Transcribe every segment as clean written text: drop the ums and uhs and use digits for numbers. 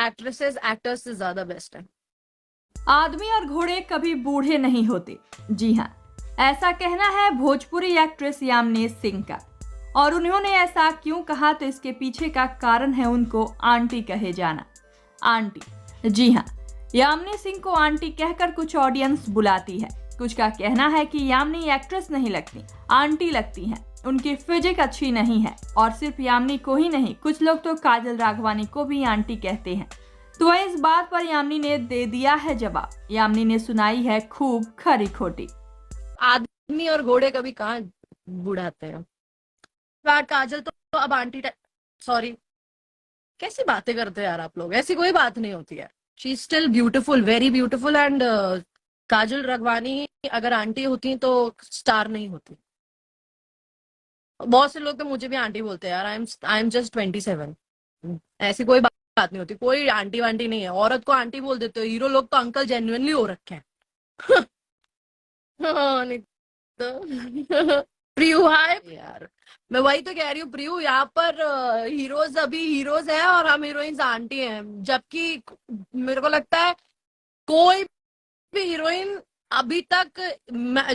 Actresses actors से ज्यादा best है। आदमी और घोड़े कभी बूढ़े नहीं होते। जी हाँ, ऐसा कहना है भोजपुरी एक्ट्रेस यामिनी सिंह का। और उन्होंने ऐसा क्यों कहा, तो इसके पीछे का कारण है उनको आंटी कहे जाना। आंटी, जी हाँ, यामिनी सिंह को आंटी कहकर कुछ ऑडियंस बुलाती है। कुछ का कहना है कि यामिनी एक्ट्रेस नहीं लगती, आंटी लगती हैं। उनकी फिजिक अच्छी नहीं है। और सिर्फ यामिनी को ही नहीं, कुछ लोग तो काजल राघवानी को भी आंटी कहते हैं। तो इस बात पर यामिनी ने दे दिया है जवाब। यामिनी ने सुनाई है खूब खरी खोटी। आदमी और घोड़े कभी कहाँ बुढ़ाते हैं। बात काजल तो अब आंटी, सॉरी, कैसी बातें करते हैं यार आप लोग, ऐसी कोई बात नहीं होती है। She is still beautiful, very beautiful. And Kajal Raghwani अगर आंटी होती तो स्टार नहीं होती। बहुत से लोग तो मुझे भी आंटी बोलते हैं यार। I am just 27। ऐसी कोई बात नहीं होती, कोई आंटी वांटी नहीं है। औरत को आंटी बोल देते हो, हीरो लोग तो अंकल जेन्युइनली हो रखे हैं। हाँ, नहीं तो प्रियू, हाय यार, मैं वही तो कह रही हूँ प्रियू, यहाँ पर हीरोज अभी हीरोज है और हम हीरोइंस आंटी हैं। जबकि मेरे को लगता है कोई भी हीरोइन अभी तक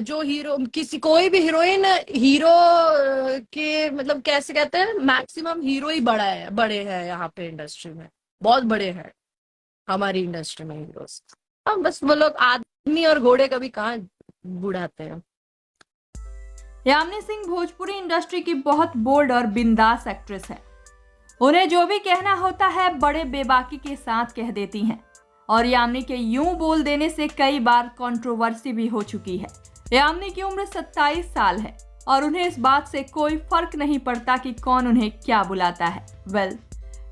जो हीरो, किसी कोई भी हीरोइन हीरो के मतलब कैसे कहते हैं, मैक्सिमम हीरो ही बड़े हैं यहाँ पे इंडस्ट्री में, बहुत बड़े हैं हमारी इंडस्ट्री में हीरोज। हाँ, बस वो लोग आदमी और घोड़े कभी कहाँ बुढ़ाते हैं। यामिनी सिंह भोजपुरी इंडस्ट्री की बहुत बोल्ड और बिंदास एक्ट्रेस है। उन्हें जो भी कहना होता है बड़े बेबाकी के साथ कह देती हैं। और यामिनी के यूं बोल देने से कई बार कंट्रोवर्सी भी हो चुकी है। यामिनी की उम्र 27 साल है और उन्हें इस बात से कोई फर्क नहीं पड़ता कि कौन उन्हें क्या बुलाता है। वेल,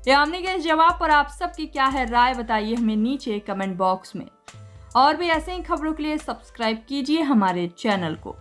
यामिनी के इस जवाब पर आप सबकी क्या है राय, बताइए हमें नीचे कमेंट बॉक्स में। और भी ऐसे ही खबरों के लिए सब्सक्राइब कीजिए हमारे चैनल को।